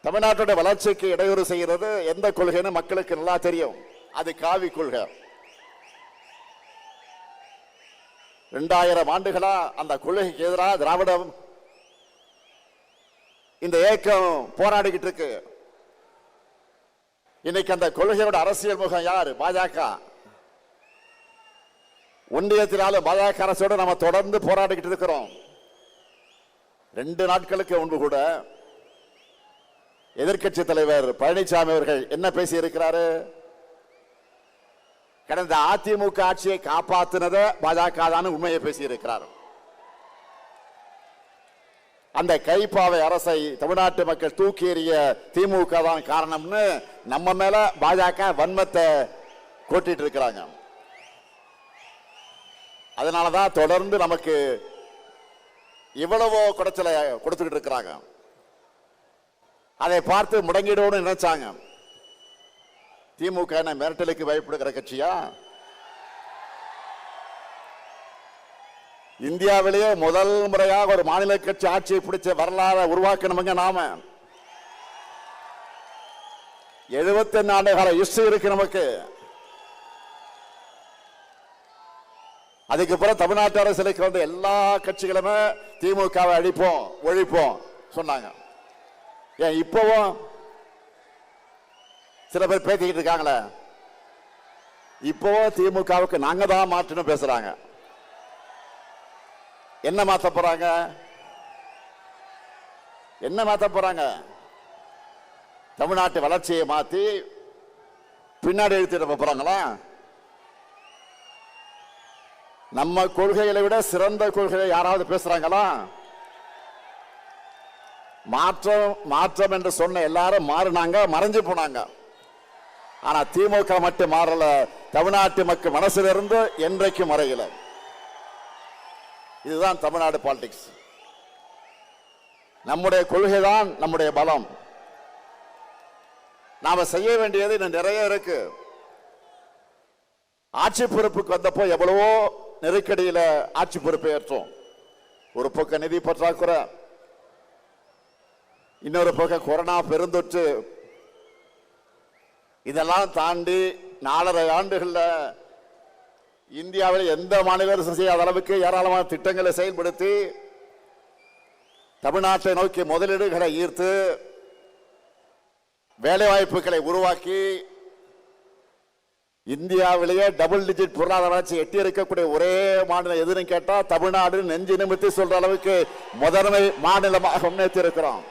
தமிழ்நாட்டுடைய வளர்ச்சிக்கு இடையூறு செய்கிறது எந்த கொள்கைன்னு மக்களுக்கு நல்லா தெரியும். அது காவி கொள்கை. 2000 ஆண்டுகளா அந்த கொள்கைக்கு எதிராக திராவிடம் இந்த இயக்கம் போராடிக்கிட்டு இருக்கு. இன்னைக்கு அந்த கொள்கையோட அரசியல் முகம் யாரு? பாஜக. ஒன்றியத்தினாலும் பாஜக அரசோடு நம்ம தொடர்ந்து போராடிக்கிட்டு இருக்கிறோம். 2 நாட்களுக்கு முன்பு கூட எதிர்க்கட்சி தலைவர் பழனிசாமி அவர்கள் என்ன பேசி இருக்கிறாரு? கடந்த அதிமுக ஆட்சியை காப்பாற்றினத பாஜக தான் உண்மையை பேசி இருக்கிறார். அந்த கைப்பாவை அரசை தமிழ்நாட்டு மக்கள் தூக்கி எறிய திமுக தான் காரணம்னு நம்ம மேல பாஜக வன்மத்தை கொட்டிட்டு இருக்கிறாங்க. அதனாலதான் தொடர்ந்து நமக்கு இவ்வளவோ குடைச்சலை கொடுத்துக்கிட்டு இருக்கிறாங்க. அதை பார்த்து முடங்கிடுவோம்னு நினைச்சாங்க. திமுக என்ன மிரட்டலுக்கு பயப்படுகிற கட்சியா? இந்தியாவிலேயே முதல் முறையாக ஒரு மாநில கட்சி ஆட்சியை பிடிச்ச வரலாறு உருவாக்கணுங்க. நாம 71 ஆண்டு கால ஹிஸ்டரி இருக்கு நமக்கு. அதுக்கு பிறகு தமிழ்நாட்டு அரசியலுக்கு வந்து எல்லா கட்சிகளுமே திமுகவை அழிப்போம் ஒழிப்போம் சொன்னாங்க. ஏன் இப்பவும் சில பேர் பேசிக்கிட்டு இருக்காங்களே, இப்பவும் திமுகவுக்கு நாங்க தான் மாற்றணும் பேசுறாங்க. என்ன மாத்த போறாங்க? என்ன மாத்த போறாங்க? தமிழ்நாட்டு வளர்ச்சியை மாத்தி பின்னாடி எழுத்திட போறாங்களா? நம்ம கொள்கைகளை விட சிறந்த கொள்கையை யாராவது பேசுறாங்களா? மாற்றம் மாற்றம் என்று சொன்ன எல்லாரும் மாறினாங்க, மறைஞ்சு போனாங்க. ஆனா திமுக மட்டும் மாறல. தமிழ்நாட்டு மக்கள் மனசுல இருந்து என்றைக்கும் மறையல. இதுதான் தமிழ்நாடு பாலிடிக்ஸ். நம்முடைய கொள்கை தான் நம்முடைய பலம். நாம செய்ய வேண்டியது இன்னும் நிறைய இருக்கு. ஆட்சி பொறுப்புக்கு வந்தப்போ எவ்வளவோ நெருக்கடியில ஆட்சி பொறுப்பை ஏற்றோம். ஒரு பக்கம் நிதி பற்றாக்குறை, இன்னொரு பக்கம் கொரோனா பெருந்தொற்று. இதெல்லாம் தாண்டி 4.5 ஆண்டுகள்ல இந்தியாவில் எந்த மாநில அரசு செய்யாத அளவுக்கு ஏராளமான திட்டங்களை செயல்படுத்தி தமிழ்நாட்டை நோக்கி முதலீடுகளை ஈர்த்து வேலை வாய்ப்புகளை உருவாக்கி இந்தியாவிலேயே டபுள் டிஜிட் பொருளாதார வளர்ச்சி எட்டி இருக்கக்கூடிய ஒரே மாநிலம் எதுன்னு கேட்டா தமிழ்நாடு நெஞ்சு நிமித்தி சொல்ற அளவுக்கு முதன்மை மாநிலமாக முன்னேற்றி இருக்கிறோம்.